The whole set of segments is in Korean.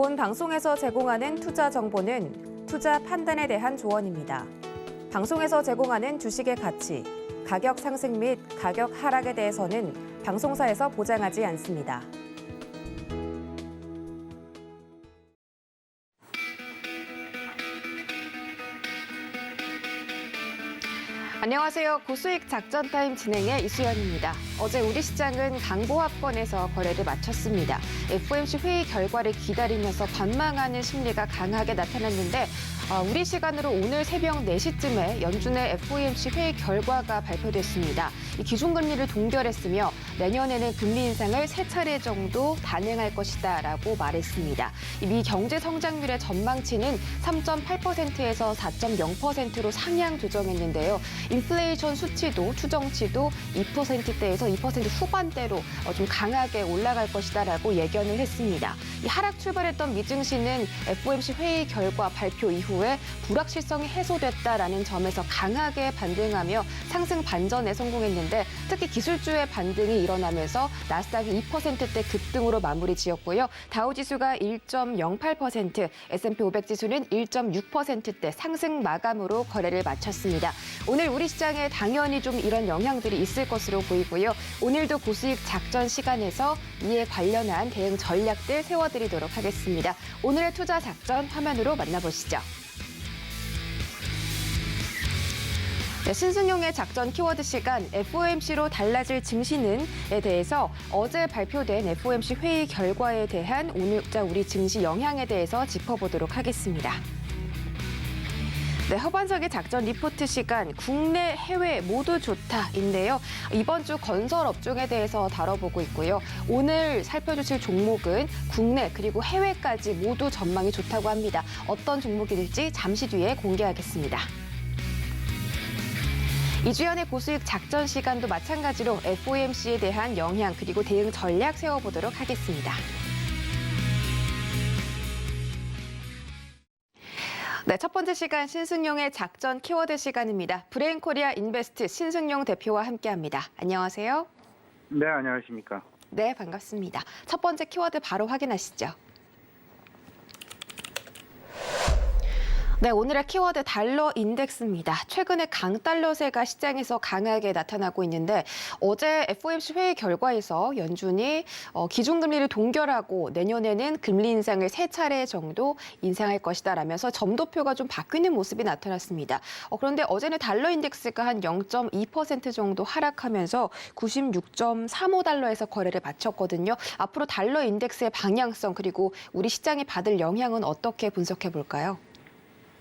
본 방송에서 제공하는 투자 정보는 투자 판단에 대한 조언입니다. 방송에서 제공하는 주식의 가치, 가격 상승 및 가격 하락에 대해서는 방송사에서 보장하지 않습니다. 안녕하세요. 고수익 작전 타임 진행의 이수연입니다. 어제 우리 시장은 강보합권에서 거래를 마쳤습니다. FOMC 회의 결과를 기다리면서 관망하는 심리가 강하게 나타났는데 우리 시간으로 오늘 새벽 4시쯤에 연준의 FOMC 회의 결과가 발표됐습니다. 이 기준금리를 동결했으며 내년에는 금리 인상을 3차례 정도 단행할 것이다라고 말했습니다. 미 경제 성장률의 전망치는 3.8%에서 4.0%로 상향 조정했는데요. 인플레이션 수치도 추정치도 2%대에서 2% 후반대로 좀 강하게 올라갈 것이다라고 예견을 했습니다. 이 하락 출발했던 미증시는 FOMC 회의 결과 발표 이후에 불확실성이 해소됐다라는 점에서 강하게 반등하며 상승 반전에 성공했는데 특히 기술주의 반등이 일어나면서 나스닥이 2%대 급등으로 마무리 지었고요. 다우지수가 1.08%, S&P 500 지수는 1.6%대 상승 마감으로 거래를 마쳤습니다. 오늘 우리 시장에 당연히 좀 이런 영향들이 있을 것으로 보이고요. 오늘도 고수익 작전 시간에서 이에 관련한 대응 전략들 세워드리도록 하겠습니다. 오늘의 투자 작전 화면으로 만나보시죠. 네, 신승용의 작전 키워드 시간, FOMC로 달라질 증시는에 대해서 어제 발표된 FOMC 회의 결과에 대한 오늘자 우리 증시 영향에 대해서 짚어보도록 하겠습니다. 네, 허반석의 작전 리포트 시간, 국내, 해외 모두 좋다인데요. 이번 주 건설 업종에 대해서 다뤄보고 있고요. 오늘 살펴주실 종목은 국내 그리고 해외까지 모두 전망이 좋다고 합니다. 어떤 종목일지 잠시 뒤에 공개하겠습니다. 이주연의 고수익 작전 시간도 마찬가지로 FOMC에 대한 영향 그리고 대응 전략 세워보도록 하겠습니다. 네, 첫 번째 시간 신승용의 작전 키워드 시간입니다. 브레인코리아 인베스트 신승용 대표와 함께합니다. 안녕하세요. 네, 안녕하십니까. 네, 반갑습니다. 첫 번째 키워드 바로 확인하시죠. 네, 오늘의 키워드 달러 인덱스입니다. 최근에 강달러세가 시장에서 강하게 나타나고 있는데 어제 FOMC 회의 결과에서 연준이 기준금리를 동결하고 내년에는 금리 인상을 3차례 정도 인상할 것이다라면서 점도표가 좀 바뀌는 모습이 나타났습니다. 그런데 어제는 달러 인덱스가 한 0.2% 정도 하락하면서 96.35달러에서 거래를 마쳤거든요. 앞으로 달러 인덱스의 방향성 그리고 우리 시장이 받을 영향은 어떻게 분석해 볼까요?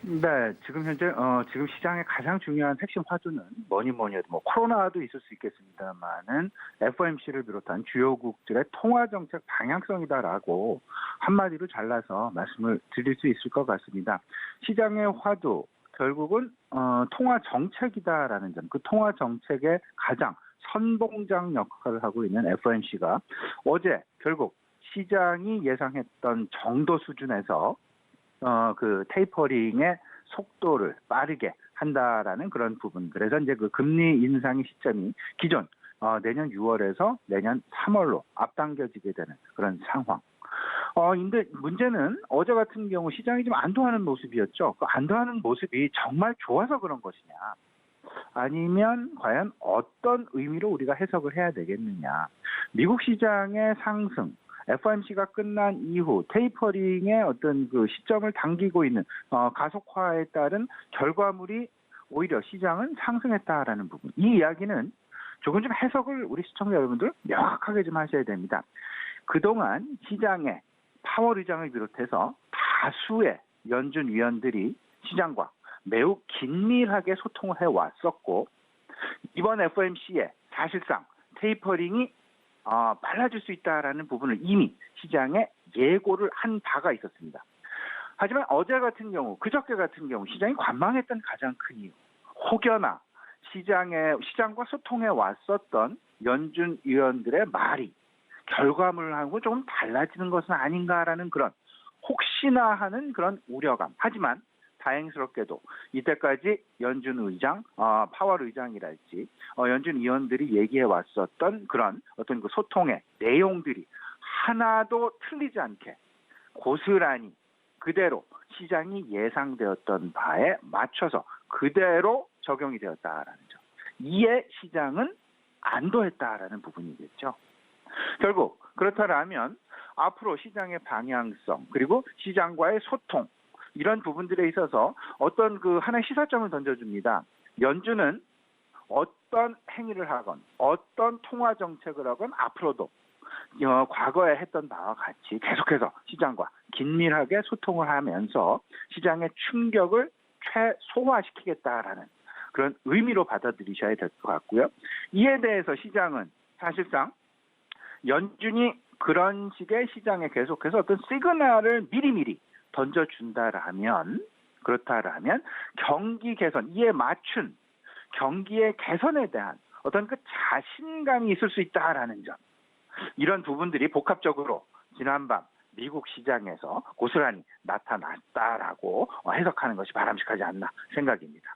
네, 지금 현재 지금 시장의 가장 중요한 핵심 화두는 뭐니 해도 코로나도 있을 수 있겠습니다만은 FOMC를 비롯한 주요국들의 통화 정책 방향성이다라고 한마디로 잘라서 말씀을 드릴 수 있을 것 같습니다. 시장의 화두 결국은 통화 정책이다라는 점, 그 통화 정책의 가장 선봉장 역할을 하고 있는 FOMC가 어제 결국 시장이 예상했던 정도 수준에서 그 테이퍼링의 속도를 빠르게 한다라는 그런 부분. 그래서 이제 그 금리 인상의 시점이 기존 내년 6월에서 내년 3월로 앞당겨지게 되는 그런 상황. 근데 문제는 어제 같은 경우 시장이 좀 안도하는 모습이었죠. 그 안도하는 모습이 정말 좋아서 그런 것이냐. 아니면 과연 어떤 의미로 우리가 해석을 해야 되겠느냐. 미국 시장의 상승. FOMC가 끝난 이후 테이퍼링의 어떤 그 시점을 당기고 있는 가속화에 따른 결과물이 오히려 시장은 상승했다라는 부분. 이 이야기는 조금 좀 해석을 우리 시청자 여러분들 명확하게 좀 하셔야 됩니다. 그동안 시장의 파월 의장을 비롯해서 다수의 연준 위원들이 시장과 매우 긴밀하게 소통을 해왔었고 이번 FOMC에 사실상 테이퍼링이 빨라질 수 있다라는 부분을 이미 시장에 예고를 한 바가 있었습니다. 하지만 어제 같은 경우, 그저께 같은 경우 시장이 관망했던 가장 큰 이유, 혹여나 시장과 소통해 왔었던 연준 위원들의 말이 결과물하고 조금 달라지는 것은 아닌가라는 그런 혹시나 하는 그런 우려감. 하지만 다행스럽게도 이때까지 연준 의장, 파월 의장이랄지 연준 위원들이 얘기해 왔었던 그런 어떤 그 소통의 내용들이 하나도 틀리지 않게 고스란히 그대로 시장이 예상되었던 바에 맞춰서 그대로 적용이 되었다라는 점. 이에 시장은 안도했다라는 부분이겠죠. 결국 그렇다면 앞으로 시장의 방향성 그리고 시장과의 소통 이런 부분들에 있어서 어떤 그 하나의 시사점을 던져줍니다. 연준은 어떤 행위를 하건 어떤 통화 정책을 하건 앞으로도 과거에 했던 바와 같이 계속해서 시장과 긴밀하게 소통을 하면서 시장의 충격을 최소화시키겠다라는 그런 의미로 받아들이셔야 될 것 같고요. 이에 대해서 시장은 사실상 연준이 그런 식의 시장에 계속해서 어떤 시그널을 미리미리 던져준다라면 그렇다라면 경기 개선 이에 맞춘 경기의 개선에 대한 어떤 그 자신감이 있을 수 있다라는 점. 이런 부분들이 복합적으로 지난밤 미국 시장에서 고스란히 나타났다라고 해석하는 것이 바람직하지 않나 생각입니다.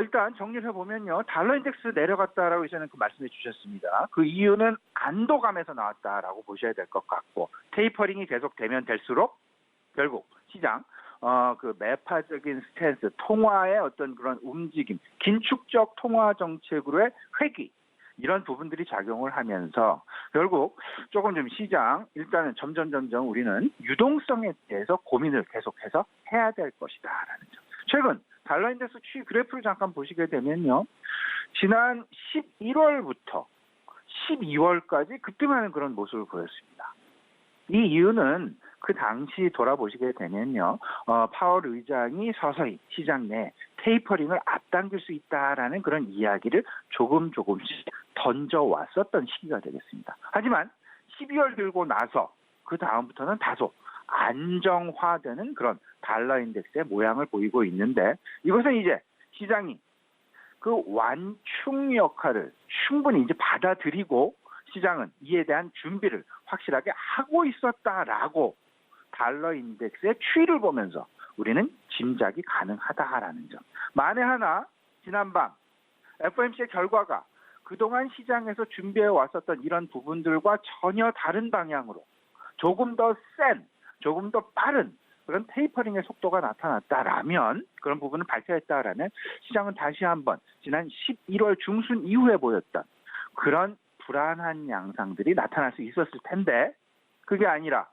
일단 정리를 해보면요. 달러 인덱스 내려갔다라고 이제는 그 말씀해 주셨습니다. 그 이유는 안도감에서 나왔다라고 보셔야 될 것 같고 테이퍼링이 계속되면 될수록 결국 시장 그 매파적인 스탠스, 통화의 어떤 그런 움직임, 긴축적 통화 정책으로의 회귀 이런 부분들이 작용을 하면서 결국 조금 좀 시장 일단은 점점 우리는 유동성에 대해서 고민을 계속해서 해야 될 것이다라는 점. 최근 달러 인덱스 추이 그래프를 잠깐 보시게 되면요. 지난 11월부터 12월까지 급등하는 그런 모습을 보였습니다. 이 이유는 그 당시 돌아보시게 되면요. 파월 의장이 서서히 시장 내 테이퍼링을 앞당길 수 있다라는 그런 이야기를 조금씩 던져왔었던 시기가 되겠습니다. 하지만 12월 들고 나서 그 다음부터는 다소 안정화되는 그런 달러 인덱스의 모양을 보이고 있는데 이것은 이제 시장이 그 완충 역할을 충분히 이제 받아들이고 시장은 이에 대한 준비를 확실하게 하고 있었다라고 달러 인덱스의 추이를 보면서 우리는 짐작이 가능하다라는 점. 만에 하나 지난밤 FOMC의 결과가 그동안 시장에서 준비해 왔었던 이런 부분들과 전혀 다른 방향으로 조금 더 센, 조금 더 빠른 그런 테이퍼링의 속도가 나타났다라면 그런 부분을 발표했다라면 시장은 다시 한번 지난 11월 중순 이후에 보였던 그런 불안한 양상들이 나타날 수 있었을 텐데 그게 아니라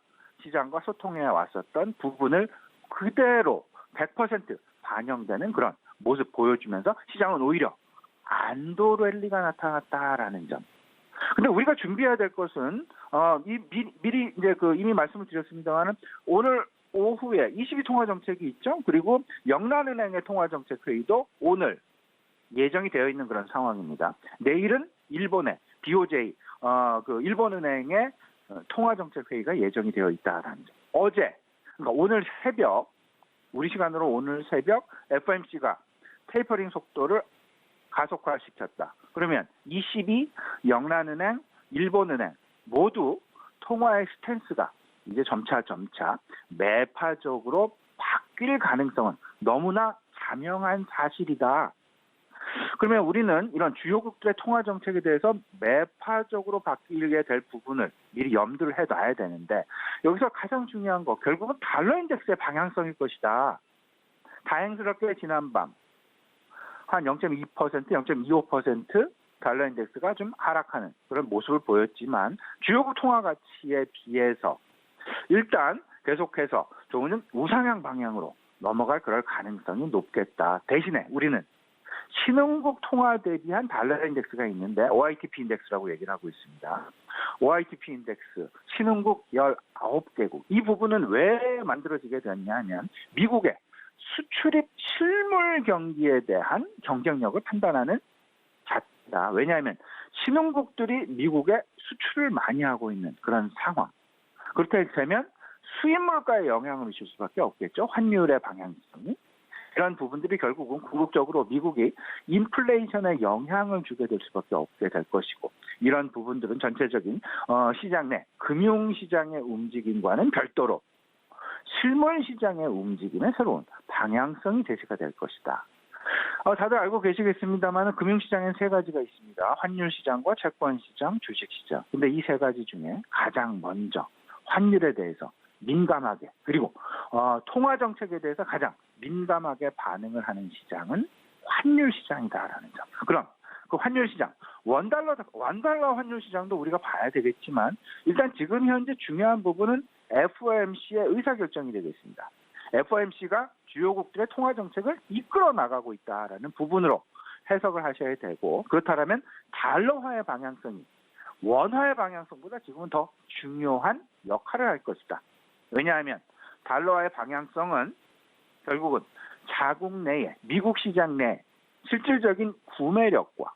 시장과 소통해 왔었던 부분을 그대로 100% 반영되는 그런 모습 보여주면서 시장은 오히려 안도 랠리가 나타났다라는 점. 근데 우리가 준비해야 될 것은 미리 이제 이미 말씀을 드렸습니다만은 오늘 오후에 22 통화 정책이 있죠. 그리고 영란은행의 통화 정책 회의도 오늘 예정이 되어 있는 그런 상황입니다. 내일은 일본의 BOJ 그 일본은행의 통화 정책 회의가 예정이 되어 있다라는 점. 어제 그러니까 오늘 새벽 우리 시간으로 오늘 새벽 FOMC가 테이퍼링 속도를 가속화시켰다. 그러면 22 영란은행, 일본은행 모두 통화의 스탠스가 이제 점차 매파적으로 바뀔 가능성은 너무나 자명한 사실이다. 그러면 우리는 이런 주요국들의 통화 정책에 대해서 매파적으로 바뀌게 될 부분을 미리 염두를 해놔야 되는데 여기서 가장 중요한 거 결국은 달러 인덱스의 방향성일 것이다. 다행스럽게 지난밤 한 0.2%, 0.25% 달러 인덱스가 좀 하락하는 그런 모습을 보였지만 주요국 통화 가치에 비해서 일단 계속해서 조금은 우상향 방향으로 넘어갈 그럴 가능성이 높겠다. 대신에 우리는 신흥국 통화 대비한 달러 인덱스가 있는데 OITP 인덱스라고 얘기를 하고 있습니다. OITP 인덱스 신흥국 19개국 이 부분은 왜 만들어지게 됐냐 하면 미국의 수출입 실물 경기에 대한 경쟁력을 판단하는 자체다. 왜냐하면 신흥국들이 미국에 수출을 많이 하고 있는 그런 상황. 그렇게 되면 수입 물가에 영향을 미칠 수밖에 없겠죠. 환율의 방향성이. 이런 부분들이 결국은 궁극적으로 미국이 인플레이션에 영향을 주게 될 수밖에 없게 될 것이고 이런 부분들은 전체적인 시장 내 금융시장의 움직임과는 별도로 실물 시장의 움직임의 새로운 방향성이 제시가 될 것이다. 다들 알고 계시겠습니다만 금융시장엔 세 가지가 있습니다. 환율시장과 채권시장, 주식시장. 근데 이 세 가지 중에 가장 먼저 환율에 대해서 민감하게 그리고 통화 정책에 대해서 가장 민감하게 반응을 하는 시장은 환율 시장이다라는 점. 그럼 그 환율 시장, 원달러 환율 시장도 우리가 봐야 되겠지만 일단 지금 현재 중요한 부분은 FOMC의 의사결정이 되겠습니다. FOMC가 주요국들의 통화 정책을 이끌어 나가고 있다라는 부분으로 해석을 하셔야 되고 그렇다면 달러화의 방향성이 원화의 방향성보다 지금은 더 중요한 역할을 할 것이다. 왜냐하면 달러화의 방향성은 결국은 자국 내에 미국 시장 내 실질적인 구매력과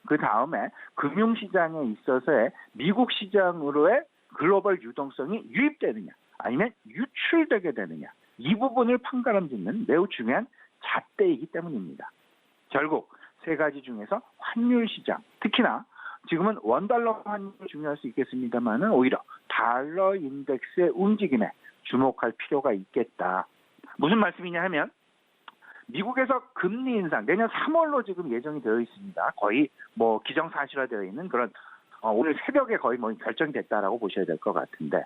그 다음에 금융시장에 있어서의 미국 시장으로의 글로벌 유동성이 유입되느냐 아니면 유출되게 되느냐 이 부분을 판가름짓는 매우 중요한 잣대이기 때문입니다. 결국 세 가지 중에서 환율 시장, 특히나 지금은 원달러 환율이 중요할 수 있겠습니다만은 오히려 달러 인덱스의 움직임에 주목할 필요가 있겠다. 무슨 말씀이냐 하면 미국에서 금리 인상 내년 3월로 지금 예정이 되어 있습니다. 거의 뭐 기정사실화되어 있는 그런 오늘 새벽에 거의 뭐 결정이 됐다라고 보셔야 될 것 같은데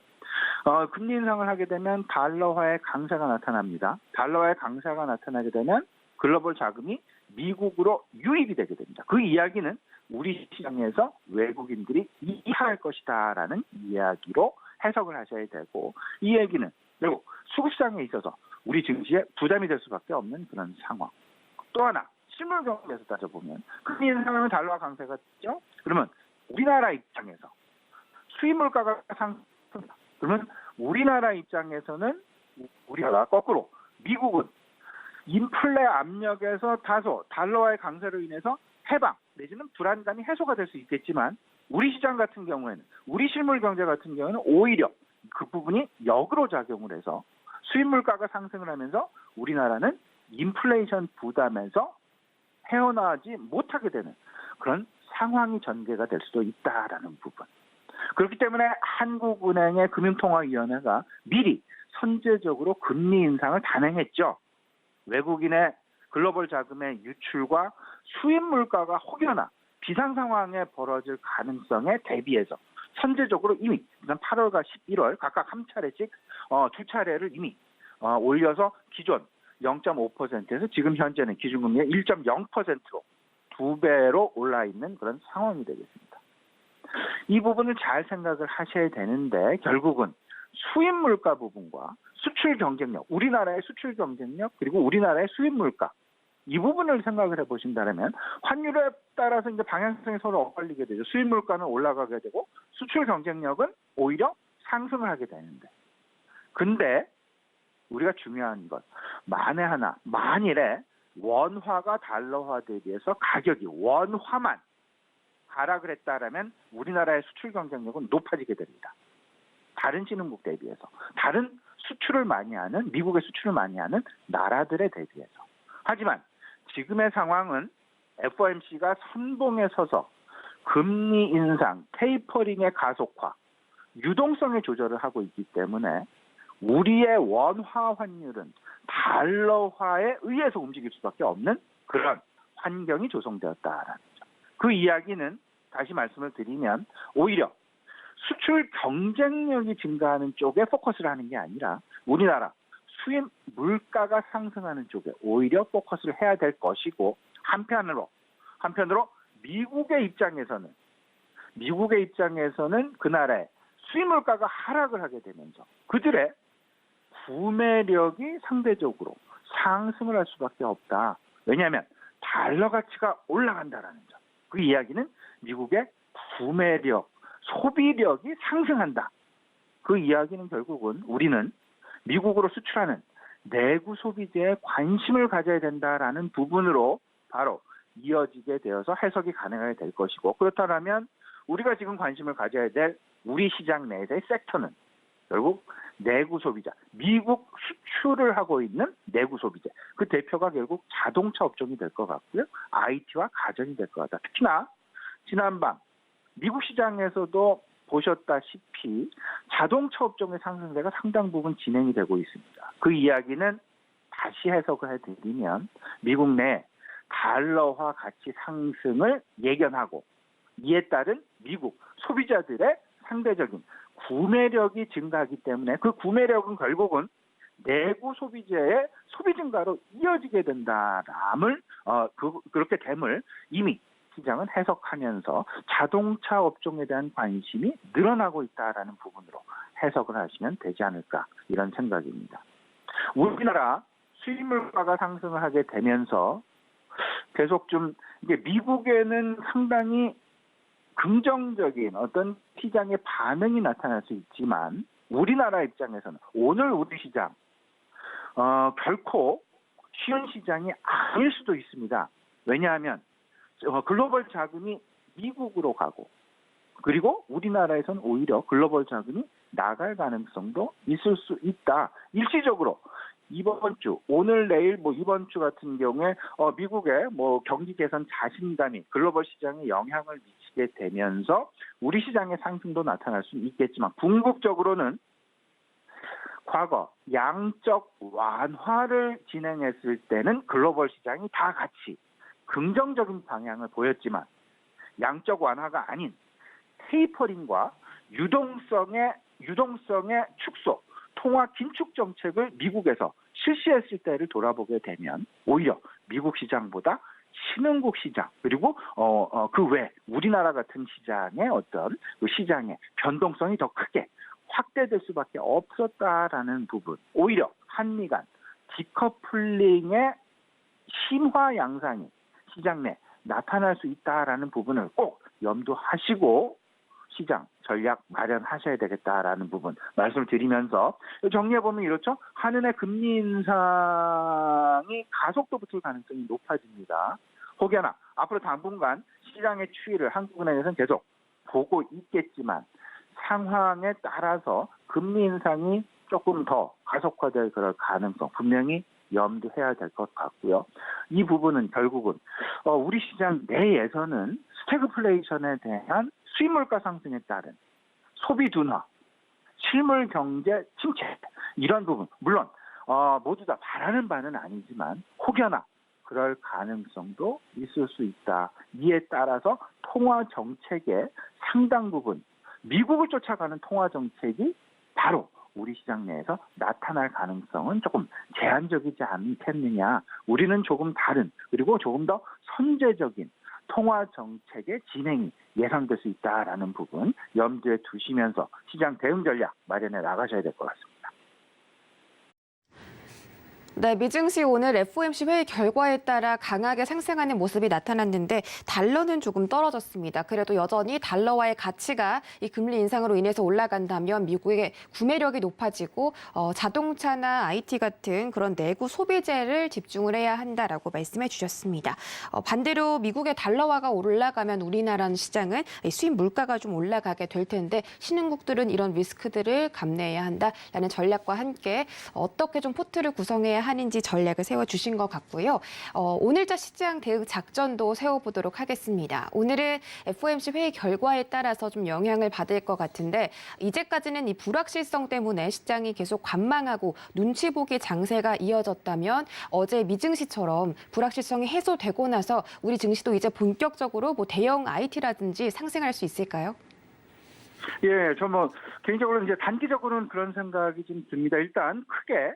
금리 인상을 하게 되면 달러화의 강세가 나타납니다. 달러화의 강세가 나타나게 되면 글로벌 자금이 미국으로 유입이 되게 됩니다. 그 이야기는 우리 시장에서 외국인들이 이해할 것이다라는 이야기로 해석을 하셔야 되고 이 얘기는 결국 수급시장에 있어서 우리 증시에 부담이 될 수밖에 없는 그런 상황. 또 하나 실물 경제에서 따져보면 금리 인상하면 달러화 강세가 있죠. 그러면 우리나라 입장에서 수입 물가가 상승합니다. 그러면 우리나라 입장에서는 우리나라 거꾸로 미국은 인플레 압력에서 다소 달러화의 강세로 인해서 해방 내지는 불안감이 해소가 될 수 있겠지만 우리 시장 같은 경우에는 우리 실물 경제 같은 경우에는 오히려 그 부분이 역으로 작용을 해서 수입 물가가 상승을 하면서 우리나라는 인플레이션 부담에서 헤어나지 못하게 되는 그런 상황이 전개가 될 수도 있다라는 부분. 그렇기 때문에 한국은행의 금융통화위원회가 미리 선제적으로 금리 인상을 단행했죠. 외국인의 글로벌 자금의 유출과 수입 물가가 혹여나 비상 상황에 벌어질 가능성에 대비해서 선제적으로 이미 8월과 11월 각각 한 차례씩 두 차례를 이미 올려서 기존 0.5%에서 지금 현재는 기준금리가 1.0%로 2배로 올라 있는 그런 상황이 되겠습니다. 이 부분을 잘 생각을 하셔야 되는데 결국은 수입 물가 부분과 수출 경쟁력, 우리나라의 수출 경쟁력 그리고 우리나라의 수입 물가 이 부분을 생각을 해보신다면 환율에 따라서 이제 방향성이 서로 엇갈리게 되죠. 수입 물가는 올라가게 되고 수출 경쟁력은 오히려 상승을 하게 되는데 근데 우리가 중요한 것 만일에 원화가 달러화 대비해서 가격이 원화만 하락을 했다라면 우리나라의 수출 경쟁력은 높아지게 됩니다. 다른 신흥국 대비해서 다른 수출을 많이 하는 미국의 수출을 많이 하는 나라들에 대비해서 하지만 지금의 상황은 FOMC가 선봉에 서서 금리 인상, 테이퍼링의 가속화, 유동성의 조절을 하고 있기 때문에 우리의 원화 환율은 달러화에 의해서 움직일 수밖에 없는 그런 환경이 조성되었다라는 점. 그 이야기는 다시 말씀을 드리면 오히려 수출 경쟁력이 증가하는 쪽에 포커스를 하는 게 아니라 우리나라 수입 물가가 상승하는 쪽에 오히려 포커스를 해야 될 것이고 한편으로 미국의 입장에서는 그 나라의 수입 물가가 하락을 하게 되면서 그들의 구매력이 상대적으로 상승을 할 수밖에 없다. 왜냐하면 달러 가치가 올라간다라는 점. 그 이야기는 미국의 구매력, 소비력이 상승한다. 그 이야기는 결국은 우리는 미국으로 수출하는 내구 소비재에 관심을 가져야 된다라는 부분으로 바로 이어지게 되어서 해석이 가능하게 될 것이고 그렇다면 우리가 지금 관심을 가져야 될 우리 시장 내에서의 섹터는 결국 내구 소비자, 미국 수출을 하고 있는 내구 소비재. 그 대표가 결국 자동차 업종이 될 것 같고요. IT와 가전이 될 것 같다. 특히나 지난밤 미국 시장에서도 보셨다시피 자동차 업종의 상승세가 상당 부분 진행이 되고 있습니다. 그 이야기는 다시 해석을 해드리면 미국 내 달러화 가치 상승을 예견하고 이에 따른 미국 소비자들의 상대적인 구매력이 증가하기 때문에 그 구매력은 결국은 내구 소비재의 소비 증가로 이어지게 된다람을 그렇게 됨을 이미 시장은 해석하면서 자동차 업종에 대한 관심이 늘어나고 있다라는 부분으로 해석을 하시면 되지 않을까 이런 생각입니다. 우리나라 수입 물가가 상승을 하게 되면서 계속 좀 이게 미국에는 상당히 긍정적인 어떤 시장의 반응이 나타날 수 있지만 우리나라 입장에서는 오늘 우리 시장 결코 쉬운 시장이 아닐 수도 있습니다. 왜냐하면 글로벌 자금이 미국으로 가고 그리고 우리나라에서는 오히려 글로벌 자금이 나갈 가능성도 있을 수 있다. 일시적으로 이번 주, 오늘 내일 이번 주 같은 경우에 미국의 경기 개선 자신감이 글로벌 시장에 영향을 미치게 되면서 우리 시장의 상승도 나타날 수 있겠지만 궁극적으로는 과거 양적 완화를 진행했을 때는 글로벌 시장이 다 같이 긍정적인 방향을 보였지만 양적 완화가 아닌 테이퍼링과 유동성의 축소, 통화 긴축 정책을 미국에서 실시했을 때를 돌아보게 되면 오히려 미국 시장보다 신흥국 시장 그리고 그 외 우리나라 같은 시장의 어떤 그 시장의 변동성이 더 크게 확대될 수밖에 없었다라는 부분. 오히려 한미 간 디커플링의 심화 양상이 시장 내 나타날 수 있다라는 부분을 꼭 염두하시고 시장 전략 마련하셔야 되겠다라는 부분 말씀을 드리면서 정리해보면 이렇죠. 한은의 금리 인상이 가속도 붙을 가능성이 높아집니다. 혹여나 앞으로 당분간 시장의 추이를 한국은행에서는 계속 보고 있겠지만 상황에 따라서 금리 인상이 조금 더 가속화될 그럴 가능성 분명히 염두해야 될 것 같고요. 이 부분은 결국은 우리 시장 내에서는 스태그플레이션에 대한 수입 물가 상승에 따른 소비 둔화, 실물 경제 침체 이런 부분 물론 모두 다 바라는 바는 아니지만 혹여나 그럴 가능성도 있을 수 있다. 이에 따라서 통화 정책의 상당 부분 미국을 쫓아가는 통화 정책이 바로 우리 시장 내에서 나타날 가능성은 조금 제한적이지 않겠느냐. 우리는 조금 다른 그리고 조금 더 선제적인 통화 정책의 진행이 예상될 수 있다라는 부분 염두에 두시면서 시장 대응 전략 마련해 나가셔야 될 것 같습니다. 네, 미증시 오늘 FOMC 회의 결과에 따라 강하게 상승하는 모습이 나타났는데 달러는 조금 떨어졌습니다. 그래도 여전히 달러와의 가치가 이 금리 인상으로 인해서 올라간다면 미국의 구매력이 높아지고 자동차나 IT 같은 그런 내구 소비재를 집중을 해야 한다라고 말씀해 주셨습니다. 반대로 미국의 달러화가 올라가면 우리나라 시장은 수입 물가가 좀 올라가게 될 텐데 신흥국들은 이런 리스크들을 감내해야 한다라는 전략과 함께 어떻게 좀 포트를 구성해야 하는지 전략을 세워주신 것 같고요. 오늘자 시장 대응 작전도 세워보도록 하겠습니다. 오늘은 FOMC 회의 결과에 따라서 좀 영향을 받을 것 같은데 이제까지는 이 불확실성 때문에 시장이 계속 관망하고 눈치 보기 장세가 이어졌다면 어제 미증시처럼 불확실성이 해소되고 나서 우리 증시도 이제 본격적으로 대형 IT라든지 상승할 수 있을까요? 예, 저 개인적으로는 이제 단기적으로는 그런 생각이 좀 듭니다. 일단 크게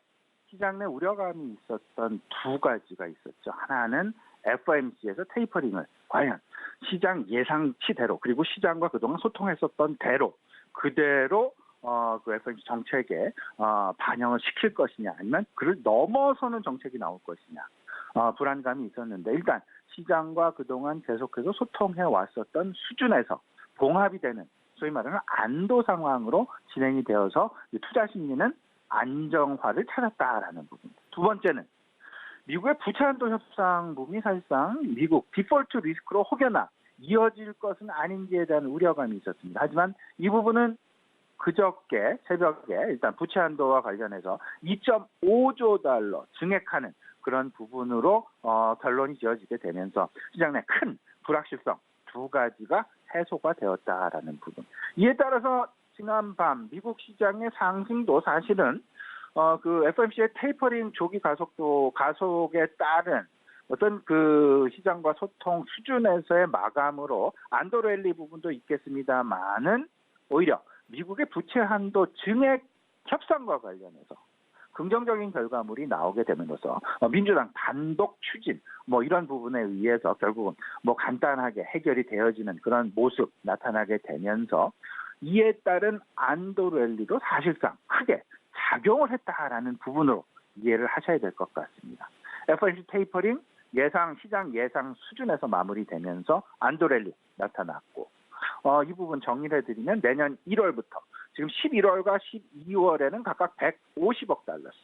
시장 내 우려감이 있었던 두 가지가 있었죠. 하나는 FOMC에서 테이퍼링을 과연 시장 예상치대로 그리고 시장과 그동안 소통했었던 대로 그대로 그 FOMC 정책에 반영을 시킬 것이냐 아니면 그를 넘어서는 정책이 나올 것이냐 불안감이 있었는데 일단 시장과 그동안 계속해서 소통해 왔었던 수준에서 봉합이 되는 소위 말하는 안도 상황으로 진행이 되어서 투자 심리는 안정화를 찾았다라는 부분. 두 번째는 미국의 부채 한도 협상 부분이 사실상 미국 디폴트 리스크로 혹여나 이어질 것은 아닌지에 대한 우려감이 있었습니다. 하지만 이 부분은 그저께 새벽에 일단 부채 한도와 관련해서 2.5조 달러 증액하는 그런 부분으로 결론이 지어지게 되면서 시장 내 큰 불확실성 두 가지가 해소가 되었다라는 부분. 이에 따라서 지난밤 미국 시장의 상승도 사실은 그 FOMC의 테이퍼링 조기 가속에 따른 어떤 그 시장과 소통 수준에서의 마감으로 안도 랠리 부분도 있겠습니다만은 오히려 미국의 부채 한도 증액 협상과 관련해서 긍정적인 결과물이 나오게 됨으로써 민주당 단독 추진 이런 부분에 의해서 결국은 간단하게 해결이 되어지는 그런 모습 나타나게 되면서 이에 따른 안도 랠리도 사실상 크게 작용을 했다라는 부분으로 이해를 하셔야 될 것 같습니다. FOMC 테이퍼링 시장 예상 수준에서 마무리되면서 안도 랠리 나타났고 이 부분 정리를 해드리면 내년 1월부터 지금 11월과 12월에는 각각 150억 달러씩,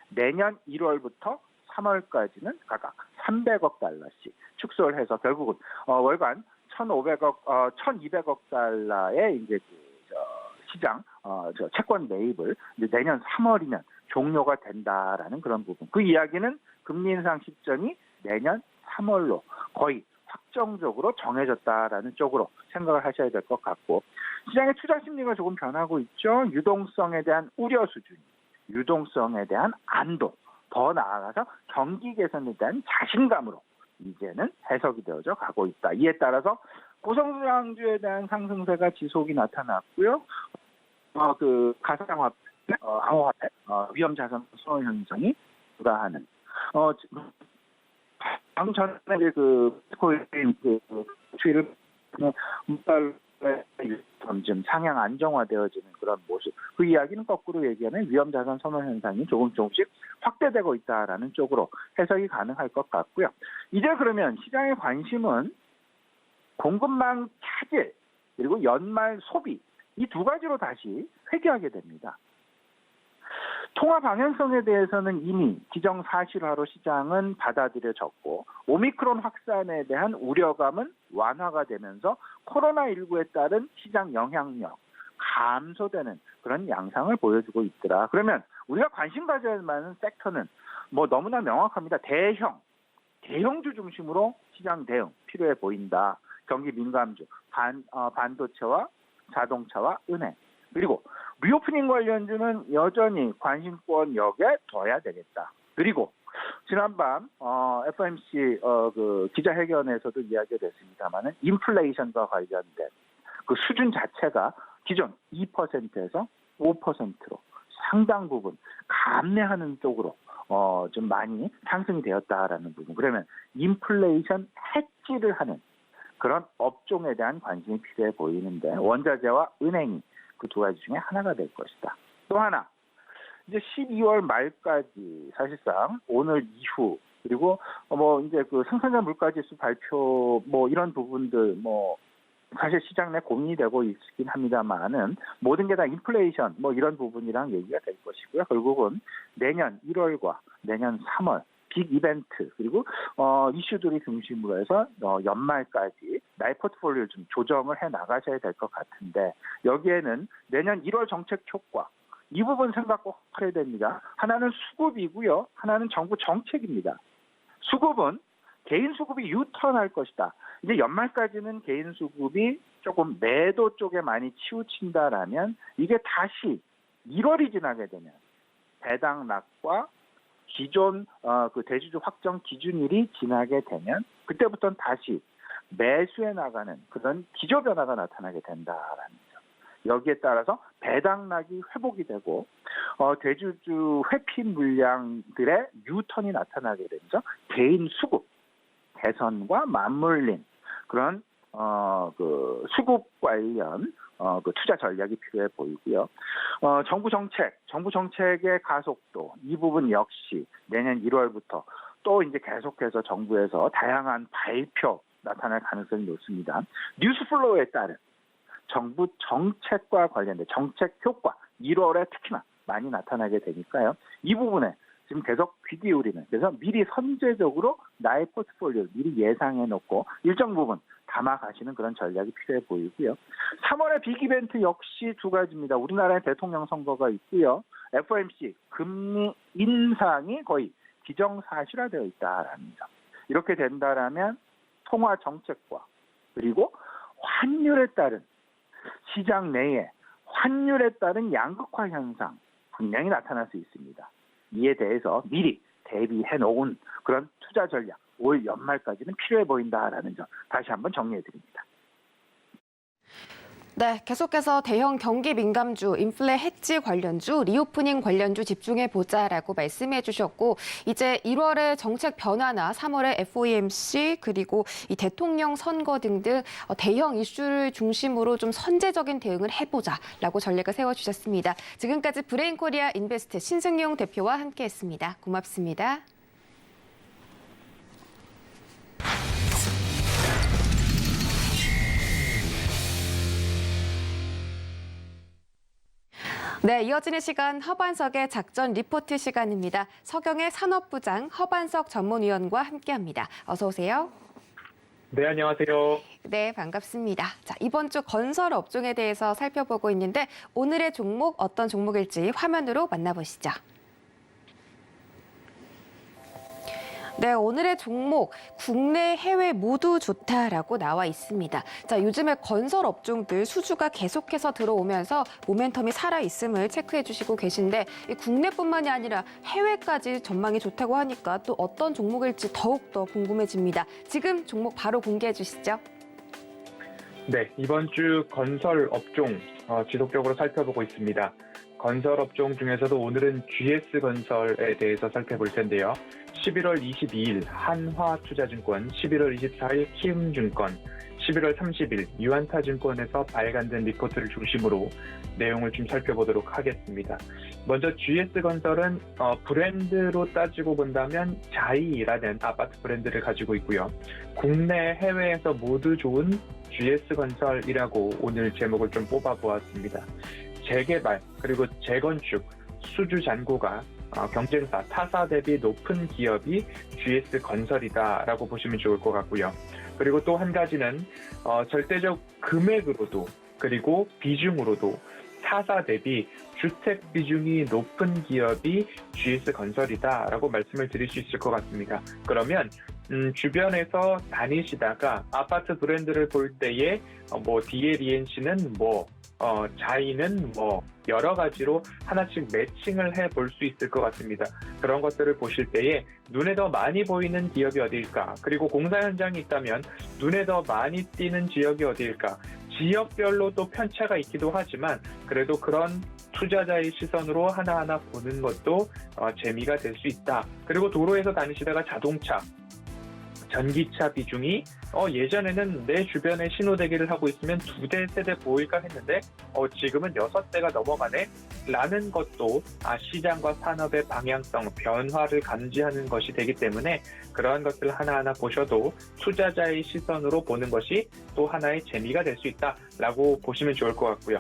내년 1월부터 3월까지는 각각 300억 달러씩 축소를 해서 결국은 월간 1,200억 달러의 이제 시장 채권 매입을 내년 3월이면 종료가 된다라는 그런 부분. 그 이야기는 금리 인상 시점이 내년 3월로 거의 확정적으로 정해졌다라는 쪽으로 생각을 하셔야 될 것 같고, 시장의 투자 심리가 조금 변하고 있죠. 유동성에 대한 우려 수준, 유동성에 대한 안도, 더 나아가서 경기 개선에 대한 자신감으로 이제는 해석이 되어져 가고 있다. 이에 따라서 고성장주에 대한 상승세가 지속이 나타났고요. 가상화폐, 암호화폐, 위험자산 선호 현상이 불가하는. 방금 전에 비트코인 추이를 점점 상향 안정화되어지는 그런 모습. 그 이야기는 거꾸로 얘기하면 위험자산 선호 현상이 조금씩 확대되고 있다라는 쪽으로 해석이 가능할 것 같고요. 이제 그러면 시장의 관심은 공급망 차질 그리고 연말 소비 이 두 가지로 다시 회귀하게 됩니다. 통화 방향성에 대해서는 이미 기정사실화로 시장은 받아들여졌고 오미크론 확산에 대한 우려감은 완화가 되면서 코로나19에 따른 시장 영향력 감소되는 그런 양상을 보여주고 있더라. 그러면 우리가 관심 가져야 만한 섹터는 너무나 명확합니다. 대형주 중심으로 시장 대응 필요해 보인다. 경기 민감주, 반도체와 자동차와 은행, 그리고 리오프닝 관련주는 여전히 관심권역에 둬야 되겠다. 그리고 지난밤 FOMC 기자회견에서도 이야기가 됐습니다만은 인플레이션과 관련된 그 수준 자체가 기존 2%에서 5%로 상당 부분 감내하는 쪽으로 좀 많이 상승이 되었다라는 부분. 그러면 인플레이션 해지를 하는 그런 업종에 대한 관심이 필요해 보이는데 원자재와 은행이 그 두 가지 중에 하나가 될 것이다. 또 하나, 이제 12월 말까지 사실상 오늘 이후 그리고 이제 생산자 물가지수 발표 이런 부분들 사실 시장 내 고민이 되고 있긴 합니다만은 모든 게 다 인플레이션 이런 부분이랑 얘기가 될 것이고요. 결국은 내년 1월과 내년 3월 빅 이벤트 그리고 이슈들이 중심으로 해서 연말까지 나의 포트폴리오를 좀 조정을 해 나가셔야 될 것 같은데 여기에는 내년 1월 정책 효과 이 부분 생각 꼭 해야 됩니다. 하나는 수급이고요. 하나는 정부 정책입니다. 수급은 개인 수급이 유턴할 것이다. 이제 연말까지는 개인 수급이 조금 매도 쪽에 많이 치우친다라면 이게 다시 1월이 지나게 되면 배당락과 기존 대주주 확정 기준일이 지나게 되면 그때부터는 다시 매수해 나가는 그런 기조 변화가 나타나게 된다라는 점. 여기에 따라서 배당락이 회복이 되고 대주주 회피 물량들의 유턴이 나타나게 되면서 개인 수급 개선과 맞물린 그런 수급 관련 투자 전략이 필요해 보이고요. 정부 정책의 가속도 이 부분 역시 내년 1월부터 또 이제 계속해서 정부에서 다양한 발표 나타날 가능성이 높습니다. 뉴스 플로우에 따른 정부 정책과 관련된 정책 효과 1월에 특히나 많이 나타나게 되니까요. 이 부분에 지금 계속 귀 기울이는 그래서 미리 선제적으로 나의 포트폴리오를 미리 예상해 놓고 일정 부분 담아가시는 그런 전략이 필요해 보이고요. 3월의 빅 이벤트 역시 두 가지입니다. 우리나라의 대통령 선거가 있고요. FOMC 금리 인상이 거의 기정사실화되어 있다라는 점. 이렇게 된다라면 통화 정책과 그리고 환율에 따른 시장 내에 환율에 따른 양극화 현상 분명히 나타날 수 있습니다. 이에 대해서 미리 대비해 놓은 그런 투자 전략 올 연말까지는 필요해 보인다라는 점 다시 한번 정리해 드립니다. 네, 계속해서 대형 경기 민감주, 인플레 해지 관련주, 리오프닝 관련주 집중해보자라고 말씀해 주셨고, 이제 1월에 정책 변화나 3월에 FOMC, 그리고 이 대통령 선거 등등 대형 이슈를 중심으로 좀 선제적인 대응을 해보자라고 전략을 세워주셨습니다. 지금까지 브레인코리아 인베스트 신승용 대표와 함께했습니다. 고맙습니다. 네, 이어지는 시간 허반석의 작전 리포트 시간입니다. 서경의 산업부장 허반석 전문위원과 함께합니다. 어서 오세요. 네, 안녕하세요. 네, 반갑습니다. 자, 이번 주 건설 업종에 대해서 살펴보고 있는데 오늘의 종목 어떤 종목일지 화면으로 만나보시죠. 네, 오늘의 종목 국내, 해외 모두 좋다라고 나와 있습니다. 자, 요즘에 건설 업종들 수주가 계속해서 들어오면서 모멘텀이 살아있음을 체크해 주시고 계신데 이 국내뿐만이 아니라 해외까지 전망이 좋다고 하니까 또 어떤 종목일지 더욱더 궁금해집니다. 지금 종목 바로 공개해 주시죠. 네, 이번 주 건설 업종 지속적으로 살펴보고 있습니다. 건설 업종 중에서도 오늘은 GS건설에 대해서 살펴볼 텐데요. 11월 22일 한화투자증권, 11월 24일 키움증권, 11월 30일 유안타증권에서 발간된 리포트를 중심으로 내용을 좀 살펴보도록 하겠습니다. 먼저 GS건설은 브랜드로 따지고 본다면 자이라는 아파트 브랜드를 가지고 있고요. 국내, 해외에서 모두 좋은 GS건설이라고 오늘 제목을 좀 뽑아보았습니다. 재개발 그리고 재건축, 수주 잔고가 경쟁사 타사 대비 높은 기업이 GS건설이다라고 보시면 좋을 것 같고요. 그리고 또 한 가지는 절대적 금액으로도 그리고 비중으로도 타사 대비 주택 비중이 높은 기업이 GS건설이다라고 말씀을 드릴 수 있을 것 같습니다. 그러면 주변에서 다니시다가 아파트 브랜드를 볼 때에 DLENC는 자이는 여러 가지로 하나씩 매칭을 해볼 수 있을 것 같습니다. 그런 것들을 보실 때에 눈에 더 많이 보이는 기업이 어디일까? 그리고 공사 현장이 있다면 눈에 더 많이 띄는 지역이 어디일까? 지역별로 또 편차가 있기도 하지만 그래도 그런 투자자의 시선으로 하나하나 보는 것도 재미가 될 수 있다. 그리고 도로에서 다니시다가 자동차, 전기차 비중이 예전에는 내 주변에 신호대기를 하고 있으면 2대, 3대 보일까 했는데 지금은 6대가 넘어가네? 라는 것도 시장과 산업의 방향성, 변화를 감지하는 것이 되기 때문에 그러한 것들을 하나하나 보셔도 투자자의 시선으로 보는 것이 또 하나의 재미가 될 수 있다라고 보시면 좋을 것 같고요.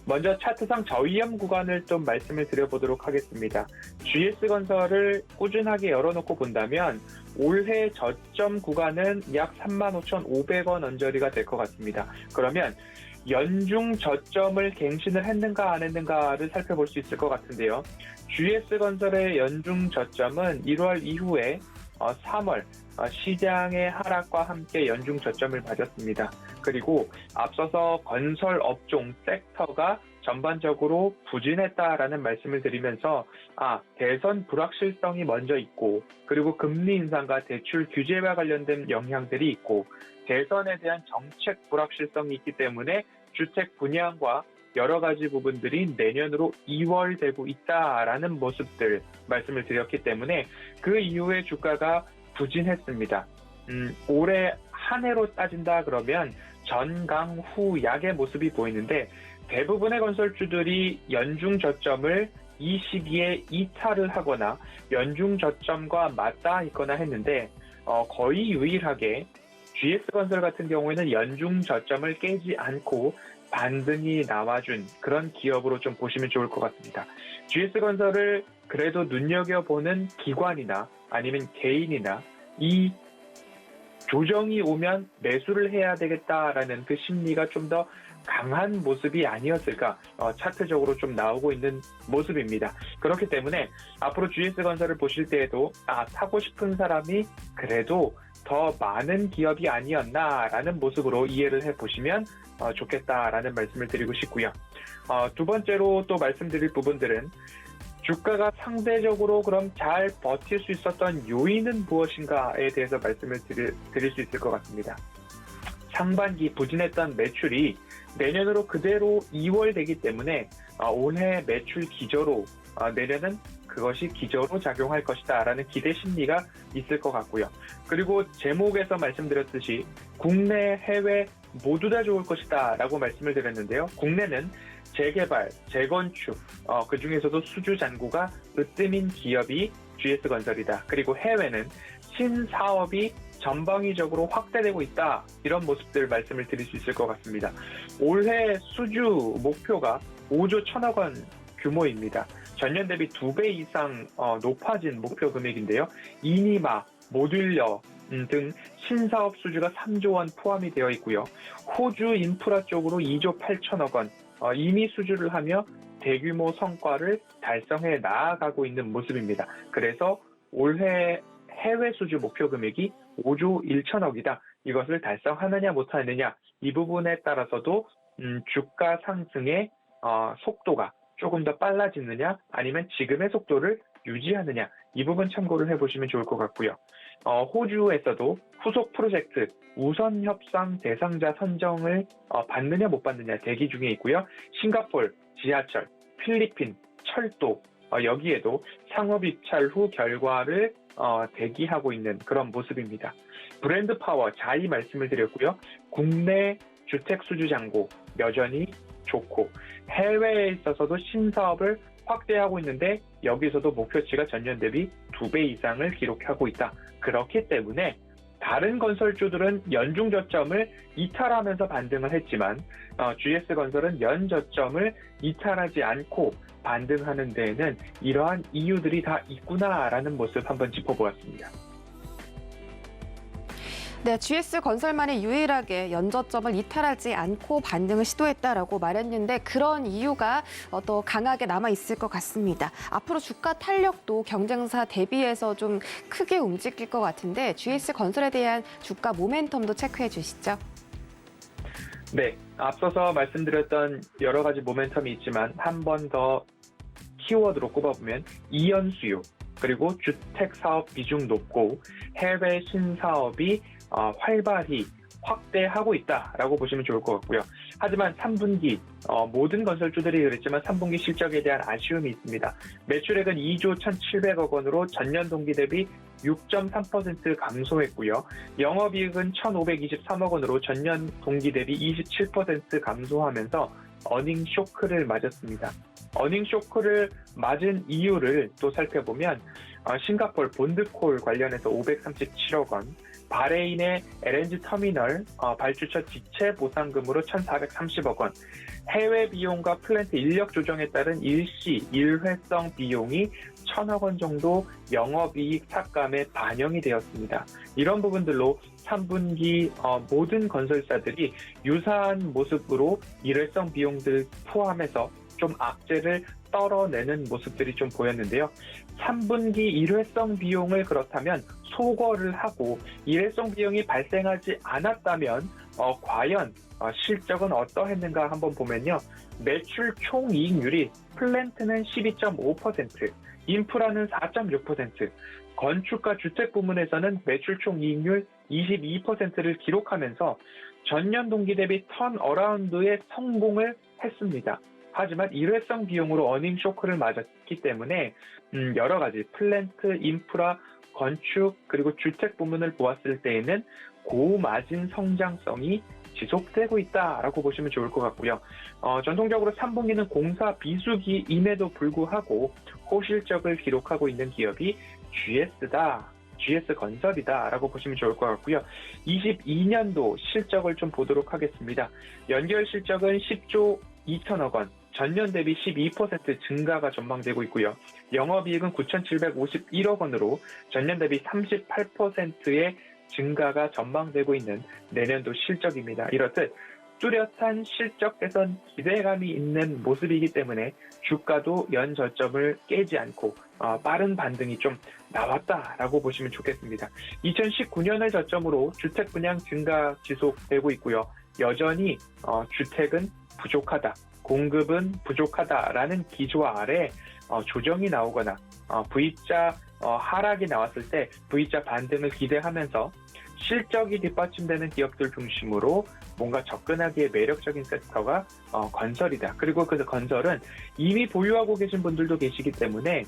먼저 차트상 저위험 구간을 좀 말씀을 드려보도록 하겠습니다. GS건설을 꾸준하게 열어놓고 본다면 올해 저점 구간은 약 35,500원 언저리가 될 것 같습니다. 그러면 연중 저점을 갱신을 했는가 안 했는가를 살펴볼 수 있을 것 같은데요. GS건설의 연중 저점은 1월 이후에 3월 시장의 하락과 함께 연중 저점을 맞았습니다. 그리고 앞서서 건설 업종 섹터가 전반적으로 부진했다라는 말씀을 드리면서 대선 불확실성이 먼저 있고 그리고 금리 인상과 대출 규제와 관련된 영향들이 있고 대선에 대한 정책 불확실성이 있기 때문에 주택 분양과 여러 가지 부분들이 내년으로 이월되고 있다라는 모습들 말씀을 드렸기 때문에 그 이후에 주가가 부진했습니다. 올해 한 해로 따진다 그러면 전강 후 약의 모습이 보이는데 대부분의 건설주들이 연중 저점을 이 시기에 이탈을 하거나 연중 저점과 맞닿아 있거나 했는데 거의 유일하게 GS건설 같은 경우에는 연중 저점을 깨지 않고 반등이 나와준 그런 기업으로 좀 보시면 좋을 것 같습니다. GS건설을 그래도 눈여겨보는 기관이나 아니면 개인이나 이 조정이 오면 매수를 해야 되겠다라는 그 심리가 좀 더 강한 모습이 아니었을까 차트적으로 좀 나오고 있는 모습입니다. 그렇기 때문에 앞으로 GS건설을 보실 때에도 사고 싶은 사람이 그래도 더 많은 기업이 아니었나라는 모습으로 이해를 해보시면 좋겠다라는 말씀을 드리고 싶고요. 두 번째로 또 말씀드릴 부분들은 주가가 상대적으로 그럼 잘 버틸 수 있었던 요인은 무엇인가에 대해서 말씀을 드릴 수 있을 것 같습니다. 상반기 부진했던 매출이 내년으로 그대로 2월 되기 때문에 올해 매출 기저로 내년은 그것이 기저로 작용할 것이다라는 기대 심리가 있을 것 같고요. 그리고 제목에서 말씀드렸듯이 국내, 해외 모두 다 좋을 것이다라고 말씀을 드렸는데요. 국내는 재개발, 재건축, 그중에서도 수주 잔고가 으뜸인 기업이 GS건설이다. 그리고 해외는 신사업이 전방위적으로 확대되고 있다. 이런 모습들 말씀을 드릴 수 있을 것 같습니다. 올해 수주 목표가 5조 1천억 원 규모입니다. 전년 대비 2배 이상 높아진 목표 금액인데요. 이니마, 모듈러 등 신사업 수주가 3조 원 포함이 되어 있고요. 호주 인프라 쪽으로 2조 8천억 원 이미 수주를 하며 대규모 성과를 달성해 나아가고 있는 모습입니다. 그래서 올해 해외 수주 목표 금액이 5조 1천억이다. 이것을 달성하느냐 못하느냐 이 부분에 따라서도 주가 상승의 속도가 조금 더 빨라지느냐 아니면 지금의 속도를 유지하느냐 이 부분 참고를 해보시면 좋을 것 같고요. 호주에서도 후속 프로젝트 우선 협상 대상자 선정을 받느냐 못 받느냐 대기 중에 있고요. 싱가포르, 지하철, 필리핀, 철도 여기에도 상업 입찰 후 결과를 대기하고 있는 그런 모습입니다. 브랜드 파워 자의 말씀을 드렸고요. 국내 주택 수주 잔고 여전히 좋고 해외에 있어서도 신사업을 확대하고 있는데 여기서도 목표치가 전년 대비 2배 이상을 기록하고 있다. 그렇기 때문에 다른 건설주들은 연중 저점을 이탈하면서 반등을 했지만 GS건설은 연 저점을 이탈하지 않고 반등하는 데에는 이러한 이유들이 다 있구나라는 모습 한번 짚어보았습니다. 네, GS건설만이 유일하게 연저점을 이탈하지 않고 반등을 시도했다라고 말했는데 그런 이유가 더 강하게 남아있을 것 같습니다. 앞으로 주가 탄력도 경쟁사 대비해서 좀 크게 움직일 것 같은데 GS건설에 대한 주가 모멘텀도 체크해 주시죠. 네, 앞서서 말씀드렸던 여러 가지 모멘텀이 있지만 한 번 더 키워드로 꼽아보면 이연 수요, 그리고 주택 사업 비중 높고 해외 신사업이 활발히 확대하고 있다라고 보시면 좋을 것 같고요. 하지만 3분기 모든 건설주들이 그랬지만 3분기 실적에 대한 아쉬움이 있습니다. 매출액은 2조 1,700억 원으로 전년 동기 대비 6.3% 감소했고요. 영업이익은 1,523억 원으로 전년 동기 대비 27% 감소하면서 어닝 쇼크를 맞았습니다. 어닝 쇼크를 맞은 이유를 또 살펴보면 싱가포르 본드콜 관련해서 537억 원, 바레인의 LNG 터미널 발주처 지체 보상금으로 1,430억 원, 해외 비용과 플랜트 인력 조정에 따른 일시 일회성 비용이 1,000억 원 정도 영업이익 삭감에 반영이 되었습니다. 이런 부분들로 3분기 모든 건설사들이 유사한 모습으로 일회성 비용들 포함해서 좀 악재를 떨어내는 모습들이 좀 보였는데요. 3분기 일회성 비용을 그렇다면 소거를 하고 일회성 비용이 발생하지 않았다면 과연 실적은 어떠했는가 한번 보면요. 매출 총이익률이 플랜트는 12.5%, 인프라는 4.6%, 건축과 주택 부문에서는 매출 총이익률 22%를 기록하면서 전년 동기 대비 턴어라운드에 성공을 했습니다. 하지만 일회성 비용으로 어닝 쇼크를 맞았기 때문에 여러 가지 플랜트, 인프라, 건축, 그리고 주택 부문을 보았을 때에는 고마진 성장성이 지속되고 있다라고 보시면 좋을 것 같고요. 전통적으로 3분기는 공사 비수기임에도 불구하고 호실적을 기록하고 있는 기업이 GS건설이다라고 보시면 좋을 것 같고요. 22년도 실적을 좀 보도록 하겠습니다. 연결 실적은 10조 2천억 원, 전년 대비 12% 증가가 전망되고 있고요. 영업이익은 9,751억 원으로 전년 대비 38%의 증가가 전망되고 있는 내년도 실적입니다. 이렇듯 뚜렷한 실적 개선 기대감이 있는 모습이기 때문에 주가도 연 저점을 깨지 않고 빠른 반등이 좀 나왔다라고 보시면 좋겠습니다. 2019년을 저점으로 주택 분양 증가 지속되고 있고요. 여전히 주택은 부족하다, 공급은 부족하다라는 기조 아래 조정이 나오거나 V자 하락이 나왔을 때 V자 반등을 기대하면서 실적이 뒷받침되는 기업들 중심으로 뭔가 접근하기에 매력적인 섹터가 건설이다. 그리고 그 건설은 이미 보유하고 계신 분들도 계시기 때문에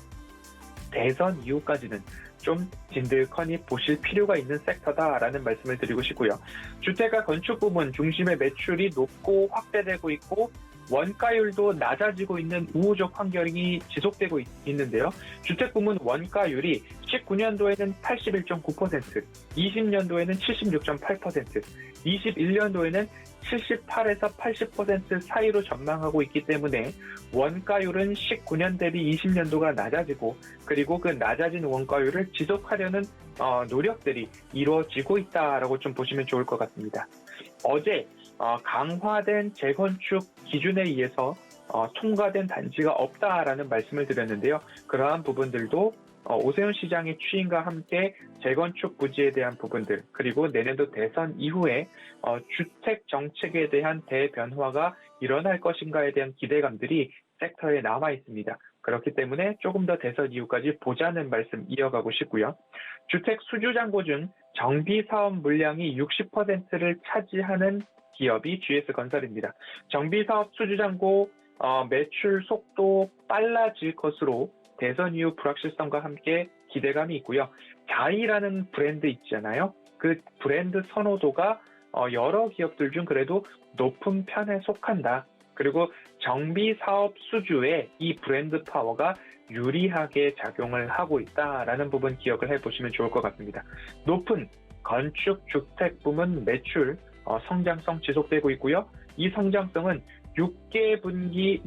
대선 이후까지는 좀 진득하니 보실 필요가 있는 섹터다라는 말씀을 드리고 싶고요. 주택과 건축 부문 중심의 매출이 높고 확대되고 있고 원가율도 낮아지고 있는 우호적 환경이 지속되고 있는데요. 주택 부문 원가율이 19년도에는 81.9%, 20년도에는 76.8%, 21년도에는 78에서 80% 사이로 전망하고 있기 때문에 원가율은 19년 대비 20년도가 낮아지고 그리고 그 낮아진 원가율을 지속하려는 노력들이 이루어지고 있다라고 좀 보시면 좋을 것 같습니다. 어제 강화된 재건축 기준에 의해서 통과된 단지가 없다라는 말씀을 드렸는데요. 그러한 부분들도 오세훈 시장의 추인과 함께 재건축 부지에 대한 부분들 그리고 내년도 대선 이후에 주택 정책에 대한 대변화가 일어날 것인가에 대한 기대감들이 섹터에 남아 있습니다. 그렇기 때문에 조금 더 대선 이후까지 보자는 말씀 이어가고 싶고요. 주택 수주잔고 중 정비사업 물량이 60%를 차지하는 기업이 GS건설입니다. 정비사업 수주잔고 매출 속도 빨라질 것으로 대선 이후 불확실성과 함께 기대감이 있고요. 자이라는 브랜드 있잖아요. 그 브랜드 선호도가 여러 기업들 중 그래도 높은 편에 속한다. 그리고 정비사업 수주에 이 브랜드 파워가 유리하게 작용을 하고 있다라는 부분 기억을 해보시면 좋을 것 같습니다. 높은 건축 주택 부문 매출 성장성 지속되고 있고요. 이 성장성은 6개 분기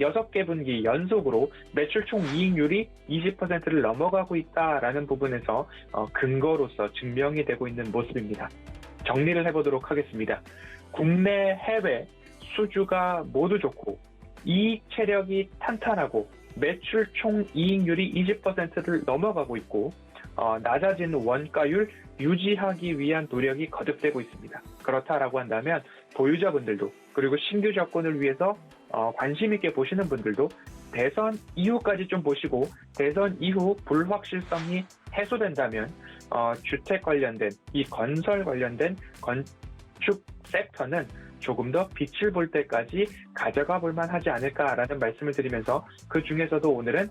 연속으로 매출 총 이익률이 20%를 넘어가고 있다라는 부분에서 근거로서 증명이 되고 있는 모습입니다. 정리를 해보도록 하겠습니다. 국내 해외 수주가 모두 좋고 이익 체력이 탄탄하고 매출 총 이익률이 20%를 넘어가고 있고 낮아진 원가율 유지하기 위한 노력이 거듭되고 있습니다. 그렇다라고 한다면 보유자분들도 그리고 신규 접근을 위해서 관심 있게 보시는 분들도 대선 이후까지 좀 보시고 대선 이후 불확실성이 해소된다면 주택 관련된 이 건설 관련된 건축 섹터는 조금 더 빛을 볼 때까지 가져가 볼 만하지 않을까라는 말씀을 드리면서 그 중에서도 오늘은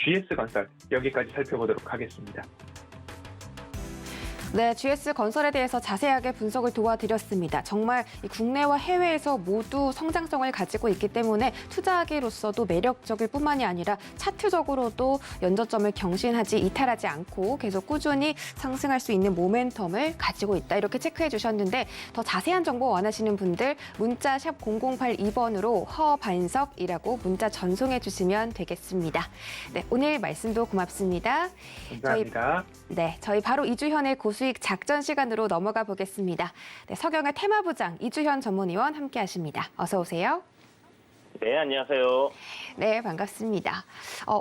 GS건설 여기까지 살펴보도록 하겠습니다. 네, GS건설에 대해서 자세하게 분석을 도와드렸습니다. 정말 이 국내와 해외에서 모두 성장성을 가지고 있기 때문에 투자하기로서도 매력적일 뿐만이 아니라 차트적으로도 연저점을 경신하지 이탈하지 않고 계속 꾸준히 상승할 수 있는 모멘텀을 가지고 있다. 이렇게 체크해 주셨는데 더 자세한 정보 원하시는 분들 문자 샵 0082번으로 허반석이라고 문자 전송해 주시면 되겠습니다. 네, 오늘 말씀도 고맙습니다. 감사합니다. 저희 바로 이주현의 고수익 작전 시간으로 넘어가 보겠습니다. 네, 서경의 테마부장 이주현 전문위원 함께하십니다. 어서 오세요. 네, 안녕하세요. 네, 반갑습니다.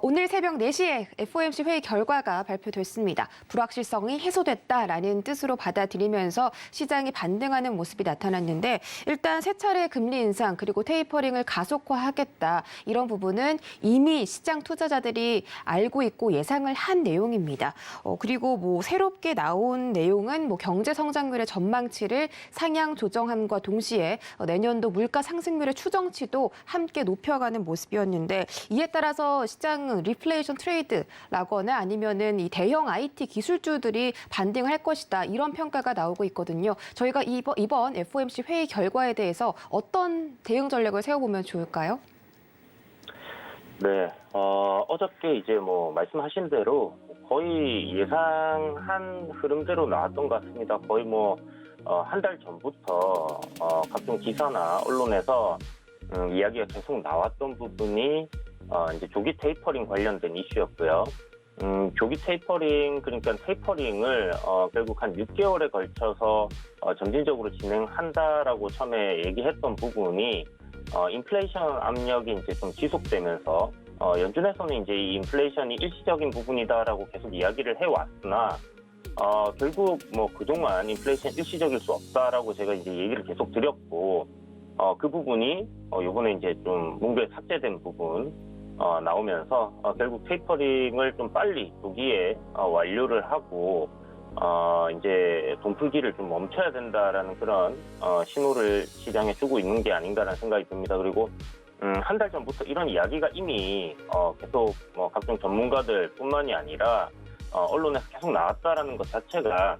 오늘 새벽 4시에 FOMC 회의 결과가 발표됐습니다. 불확실성이 해소됐다라는 뜻으로 받아들이면서 시장이 반등하는 모습이 나타났는데 일단 세 차례 금리 인상 그리고 테이퍼링을 가속화하겠다. 이런 부분은 이미 시장 투자자들이 알고 있고 예상을 한 내용입니다. 그리고 새롭게 나온 내용은 경제 성장률의 전망치를 상향 조정함과 동시에 내년도 물가 상승률의 추정치도 함께 높여가는 모습이었는데 이에 따라서 시장은 리플레이션 트레이드라거나 아니면은 이 대형 IT 기술주들이 반등을 할 것이다 이런 평가가 나오고 있거든요. 저희가 이번 FOMC 회의 결과에 대해서 어떤 대응 전략을 세워보면 좋을까요? 네, 어저께 이제 말씀하신 대로 거의 예상한 흐름대로 나왔던 것 같습니다. 거의 한 달 전부터 각종 기사나 언론에서 이야기가 계속 나왔던 부분이 이제 조기 테이퍼링 관련된 이슈였고요. 조기 테이퍼링, 그러니까 테이퍼링을 결국 한 6개월에 걸쳐서 점진적으로 진행한다라고 처음에 얘기했던 부분이 인플레이션 압력이 이제 좀 지속되면서 연준에서는 이제 이 인플레이션이 일시적인 부분이다라고 계속 이야기를 해왔으나 결국 그동안 인플레이션 일시적일 수 없다라고 제가 이제 얘기를 계속 드렸고 그 부분이 이번에 이제 좀 문구에 삭제된 부분 나오면서 결국 테이퍼링을 좀 빨리 조기에 완료를 하고 이제 돈풀기를 좀 멈춰야 된다라는 그런 신호를 시장에 주고 있는 게 아닌가라는 생각이 듭니다. 그리고 한 달 전부터 이런 이야기가 이미 계속 각종 전문가들뿐만이 아니라 언론에서 계속 나왔다라는 것 자체가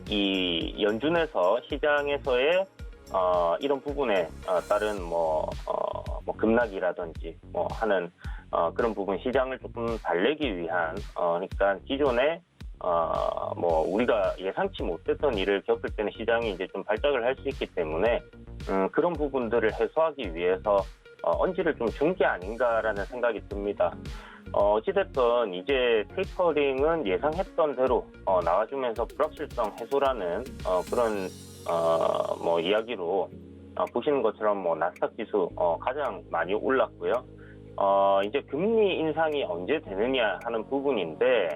이 연준에서 시장에서의 이런 부분에 따른 급락이라든지 하는 그런 부분 시장을 조금 달래기 위한 그러니까 기존에 우리가 예상치 못했던 일을 겪을 때는 시장이 이제 좀 발작을 할 수 있기 때문에 그런 부분들을 해소하기 위해서 언지를 좀 준 게 아닌가라는 생각이 듭니다. 어찌됐든 이제 테이퍼링은 예상했던 대로 나와주면서 불확실성 해소라는 그런 이야기로 보시는 것처럼 나스닥 지수 가장 많이 올랐고요. 이제 금리 인상이 언제 되느냐 하는 부분인데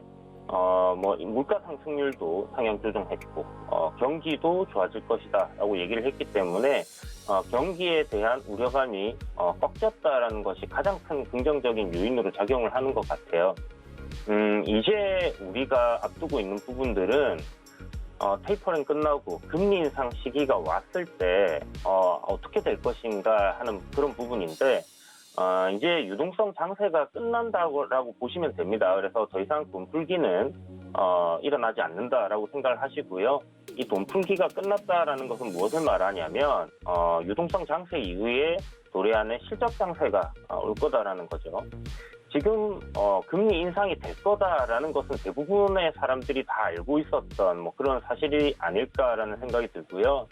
물가 상승률도 상향 조정했고 경기도 좋아질 것이다라고 얘기를 했기 때문에 경기에 대한 우려감이 꺾였다라는 것이 가장 큰 긍정적인 요인으로 작용을 하는 것 같아요. 이제 우리가 앞두고 있는 부분들은 테이퍼링 끝나고 금리 인상 시기가 왔을 때 어떻게 될 것인가 하는 그런 부분인데 이제 유동성 장세가 끝난다고 보시면 됩니다. 그래서 더 이상 돈풀기는 일어나지 않는다라고 생각을 하시고요. 이 돈풀기가 끝났다라는 것은 무엇을 말하냐면 유동성 장세 이후에 도래하는 실적 장세가 올 거다라는 거죠. 지금 금리 인상이 될 거다라는 것은 대부분의 사람들이 다 알고 있었던 그런 사실이 아닐까라는 생각이 들고요.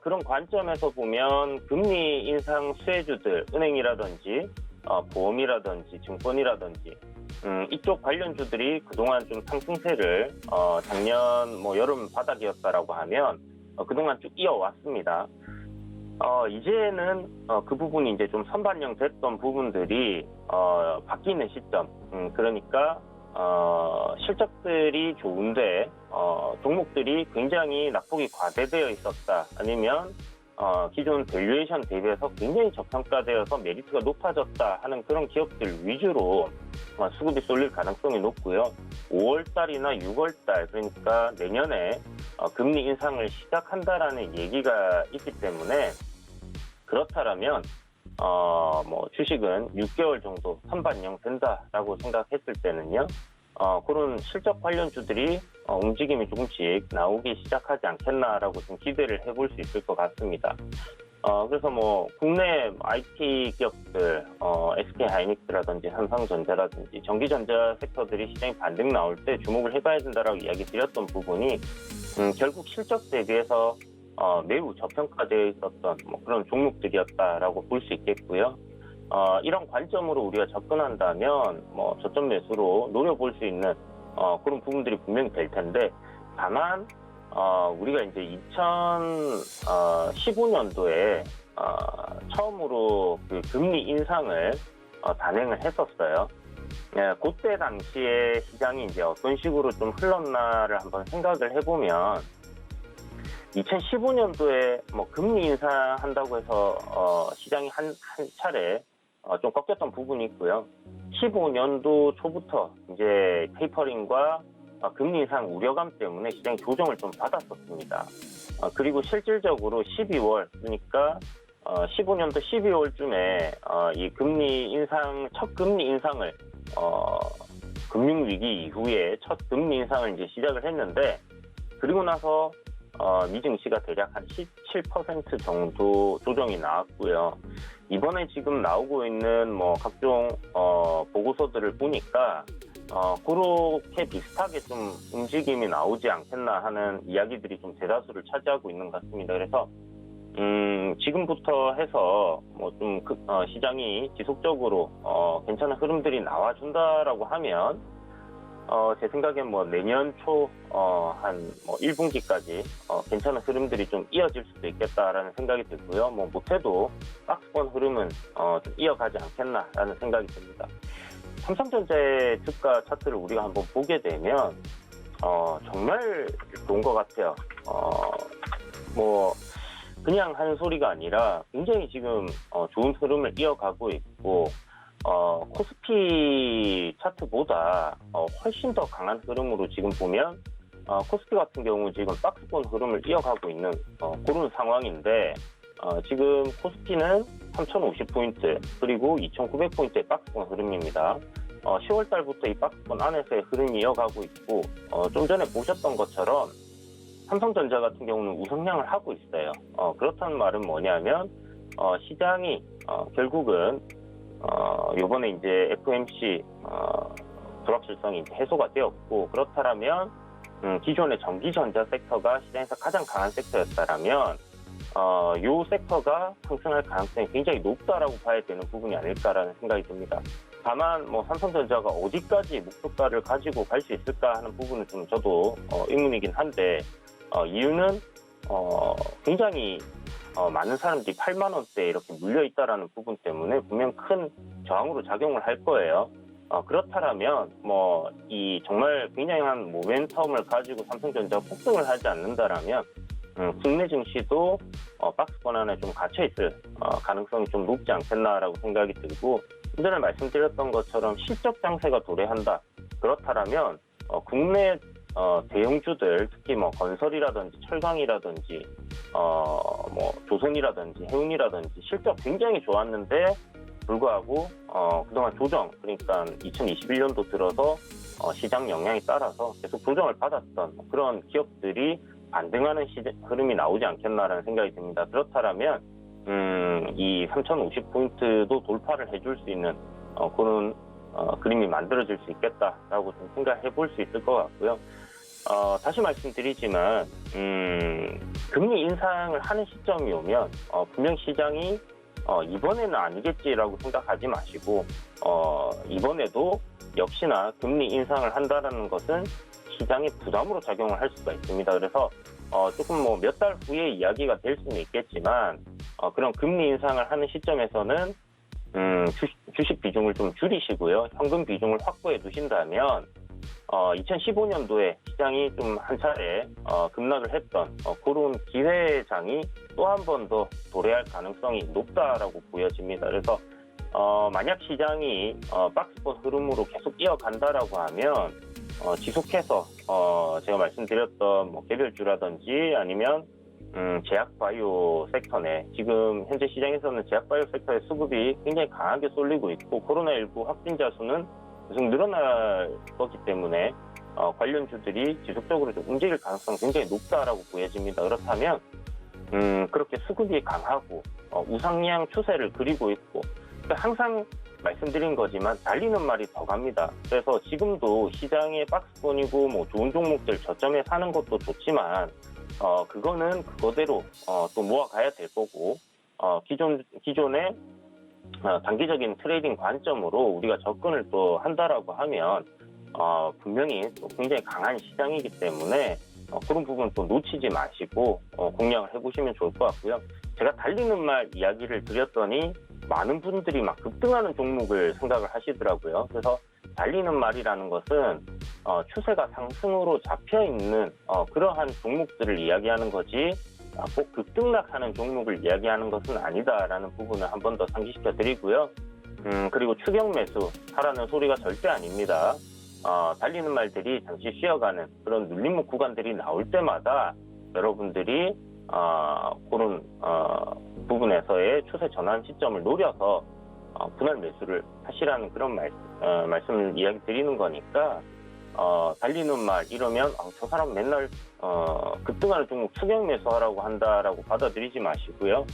그런 관점에서 보면 금리 인상 수혜주들, 은행이라든지 보험이라든지 증권이라든지 이쪽 관련주들이 그동안 좀 상승세를 작년 여름 바닥이었다라고 하면 그동안 쭉 이어왔습니다. 이제는 그 부분이 이제 좀 선반영 됐던 부분들이 바뀌는 시점. 그러니까 실적들이 좋은데 종목들이 굉장히 낙폭이 과대되어 있었다. 아니면 기존 밸류에이션 대비해서 굉장히 저평가되어서 메리트가 높아졌다 하는 그런 기업들 위주로 수급이 쏠릴 가능성이 높고요. 5월달이나 6월달 그러니까 내년에 금리 인상을 시작한다라는 얘기가 있기 때문에 그렇다라면 주식은 6개월 정도 선반영 된다라고 생각했을 때는요. 그런 실적 관련주들이 움직임이 조금씩 나오기 시작하지 않겠나라고 좀 기대를 해볼 수 있을 것 같습니다. 그래서 국내 IT 기업들, SK하이닉스라든지 삼성전자라든지 전기전자 섹터들이 시장에 반등 나올 때 주목을 해봐야 된다라고 이야기 드렸던 부분이 결국 실적 대비해서 매우 저평가되어 있었던 그런 종목들이었다라고 볼 수 있겠고요. 이런 관점으로 우리가 접근한다면 저점 매수로 노려볼 수 있는 그런 부분들이 분명히 될 텐데 다만 우리가 이제 2015년도에 처음으로 그 금리 인상을 단행을 했었어요. 그때 당시에 시장이 이제 어떤 식으로 좀 흘렀나를 한번 생각을 해보면 2015년도에 금리 인상한다고 해서 시장이 한 차례 좀 꺾였던 부분이 있고요. 15년도 초부터 이제 테이퍼링과 금리 인상 우려감 때문에 시장이 조정을 좀 받았었습니다. 그리고 실질적으로 12월 그러니까 15년도 12월쯤에 이 첫 금리 인상을 금융위기 이후에 첫 금리 인상을 이제 시작을 했는데 그리고 나서 미증시가 대략 한 17% 정도 조정이 나왔고요. 이번에 지금 나오고 있는 각종 보고서들을 보니까 그렇게 비슷하게 좀 움직임이 나오지 않겠나 하는 이야기들이 좀 대다수를 차지하고 있는 것 같습니다. 그래서 지금부터 해서 시장이 지속적으로 괜찮은 흐름들이 나와준다라고 하면 제 생각엔 내년 초 한 1분기까지 괜찮은 흐름들이 좀 이어질 수도 있겠다라는 생각이 들고요. 못해도 박스권 흐름은 좀 이어가지 않겠나라는 생각이 듭니다. 삼성전자의 주가 차트를 우리가 한번 보게 되면 정말 좋은 것 같아요. 그냥 하는 소리가 아니라 굉장히 지금 좋은 흐름을 이어가고 있고 코스피 차트보다 훨씬 더 강한 흐름으로 지금 보면 코스피 같은 경우 지금 박스권 흐름을 이어가고 있는 그런 상황인데 지금 코스피는 3,050포인트 그리고 2,900포인트의 박스권 흐름입니다. 10월 달부터 이 박스권 안에서의 흐름이 이어가고 있고 좀 전에 보셨던 것처럼 삼성전자 같은 경우는 우상향을 하고 있어요. 그렇다는 말은 뭐냐면 시장이 결국은 이번에 이제 FOMC 불확실성이 해소가 되었고 그렇다면 기존의 전기전자 섹터가 시장에서 가장 강한 섹터였다라면 이 섹터가 상승할 가능성이 굉장히 높다라고 봐야 되는 부분이 아닐까라는 생각이 듭니다. 다만 뭐 삼성전자가 어디까지 목표가를 가지고 갈 수 있을까 하는 부분은 좀 저도 의문이긴 한데 이유는 굉장히 많은 사람들이 8만 원대에 이렇게 물려 있다라는 부분 때문에 분명 큰 저항으로 작용을 할 거예요. 그렇다면 뭐 이 정말 굉장한 모멘텀을 가지고 삼성전자가 폭등을 하지 않는다라면 국내 증시도 박스권 안에 좀 갇혀 있을 가능성이 좀 높지 않겠나라고 생각이 들고 전에 말씀드렸던 것처럼 실적 장세가 도래한다. 그렇다면 국내 대형주들 특히 뭐 건설이라든지 철강이라든지 뭐 조선이라든지 해운이라든지 실적 굉장히 좋았는데 불구하고 그동안 조정 그러니까 2021년도 들어서 시장 영향에 따라서 계속 조정을 받았던 그런 기업들이 반등하는 흐름이 나오지 않겠나라는 생각이 듭니다. 그렇다면 이 3,050포인트도 돌파를 해줄 수 있는 그런 그림이 만들어질 수 있겠다라고 좀 생각해 볼 수 있을 것 같고요. 다시 말씀드리지만 금리 인상을 하는 시점이 오면 분명 시장이 이번에는 아니겠지라고 생각하지 마시고 이번에도 역시나 금리 인상을 한다라는 것은 시장의 부담으로 작용을 할 수가 있습니다. 그래서 조금 뭐 몇 달 후에 이야기가 될 수는 있겠지만 그런 금리 인상을 하는 시점에서는 주식 비중을 좀 줄이시고요. 현금 비중을 확보해 두신다면 2015년도에 시장이 좀 한 차례 급락을 했던 그런 기회장이 또 한 번 더 도래할 가능성이 높다라고 보여집니다. 그래서 만약 시장이 박스권 흐름으로 계속 이어간다라고 하면 지속해서 제가 말씀드렸던 뭐 개별주라든지 아니면 제약바이오 섹터 내 지금 현재 시장에서는 제약바이오 섹터의 수급이 굉장히 강하게 쏠리고 있고 코로나19 확진자 수는 계속 늘어날 거기 때문에 관련주들이 지속적으로 좀 움직일 가능성이 굉장히 높다라고 보여집니다. 그렇다면 그렇게 수급이 강하고 우상향 추세를 그리고 있고 항상 말씀드린 거지만 달리는 말이 더 갑니다. 그래서 지금도 시장의 박스권이고 뭐 좋은 종목들 저점에 사는 것도 좋지만 그거는 그거대로 또 모아가야 될 거고 기존의 단기적인 트레이딩 관점으로 우리가 접근을 또 한다라고 하면 분명히 또 굉장히 강한 시장이기 때문에 그런 부분 또 놓치지 마시고 공략을 해보시면 좋을 것 같고요. 제가 달리는 말 이야기를 드렸더니 많은 분들이 막 급등하는 종목을 생각을 하시더라고요. 그래서 달리는 말이라는 것은 추세가 상승으로 잡혀있는 그러한 종목들을 이야기하는 거지 꼭 급등락하는 종목을 이야기하는 것은 아니다라는 부분을 한 번 더 상기시켜 드리고요. 그리고 추격 매수 하라는 소리가 절대 아닙니다. 달리는 말들이 잠시 쉬어가는 그런 눌림목 구간들이 나올 때마다 여러분들이 그런 부분에서의 추세 전환 시점을 노려서 분할 매수를 하시라는 그런 말씀을 이야기 드리는 거니까 달리는 말 이러면 저 사람 맨날 급등하는 종목 추격 매수하라고 한다라고 받아들이지 마시고요.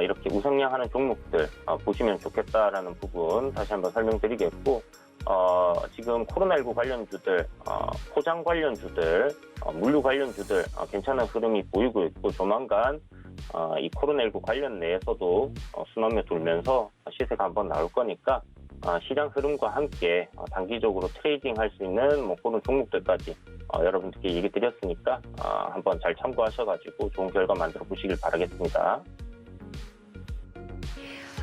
이렇게 우상향하는 종목들 보시면 좋겠다라는 부분 다시 한번 설명드리겠고 지금 코로나19 관련주들, 포장 관련주들, 물류 관련주들 괜찮은 흐름이 보이고 있고 조만간 이 코로나19 관련 내에서도 순환매 돌면서 시세가 한번 나올 거니까 시장 흐름과 함께 단기적으로 트레이딩 할 수 있는 뭐 그런 종목들까지 여러분들께 얘기 드렸으니까 한번 잘 참고하셔가지고 좋은 결과 만들어 보시길 바라겠습니다.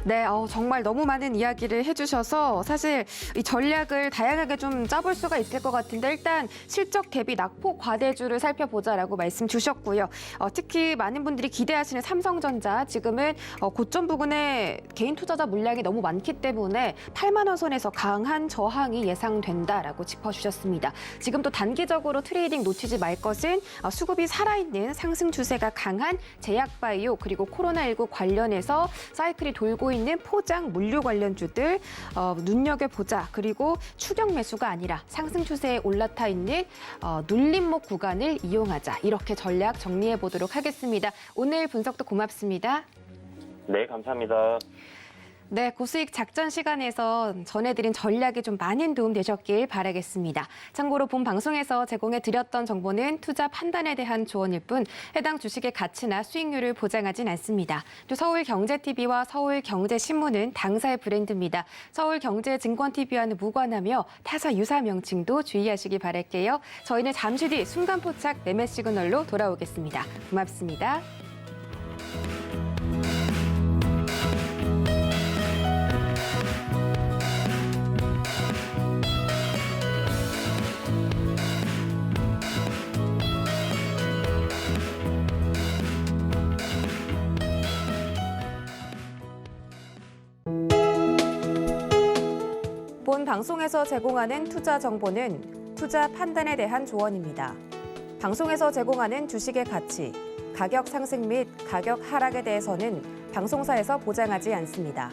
네, 정말 너무 많은 이야기를 해주셔서 사실 이 전략을 다양하게 좀 짜볼 수가 있을 것 같은데 일단 실적 대비 낙폭 과대주를 살펴보자라고 말씀 주셨고요. 특히 많은 분들이 기대하시는 삼성전자 지금은 고점 부근에 개인 투자자 물량이 너무 많기 때문에 8만 원 선에서 강한 저항이 예상된다라고 짚어주셨습니다. 지금 또 단기적으로 트레이딩 놓치지 말 것은 수급이 살아있는 상승 추세가 강한 제약바이오 그리고 코로나19 관련해서 사이클이 돌고 있는 포장 물류 관련주들 눈여겨보자. 그리고 추격 매수가 아니라 상승 추세에 올라타 있는 눌림목 구간을 이용하자. 이렇게 전략 정리해 보도록 하겠습니다. 오늘 분석도 고맙습니다. 네, 감사합니다. 네, 고수익 작전 시간에서 전해드린 전략이 좀 많은 도움 되셨길 바라겠습니다. 참고로 본 방송에서 제공해 드렸던 정보는 투자 판단에 대한 조언일 뿐 해당 주식의 가치나 수익률을 보장하진 않습니다. 또 서울경제TV와 서울경제신문은 당사의 브랜드입니다. 서울경제증권TV와는 무관하며 타사 유사 명칭도 주의하시기 바랄게요. 저희는 잠시 뒤 순간포착 매매 시그널로 돌아오겠습니다. 고맙습니다. 본 방송에서 제공하는 투자 정보는 투자 판단에 대한 조언입니다. 방송에서 제공하는 주식의 가치, 가격 상승 및 가격 하락에 대해서는 방송사에서 보장하지 않습니다.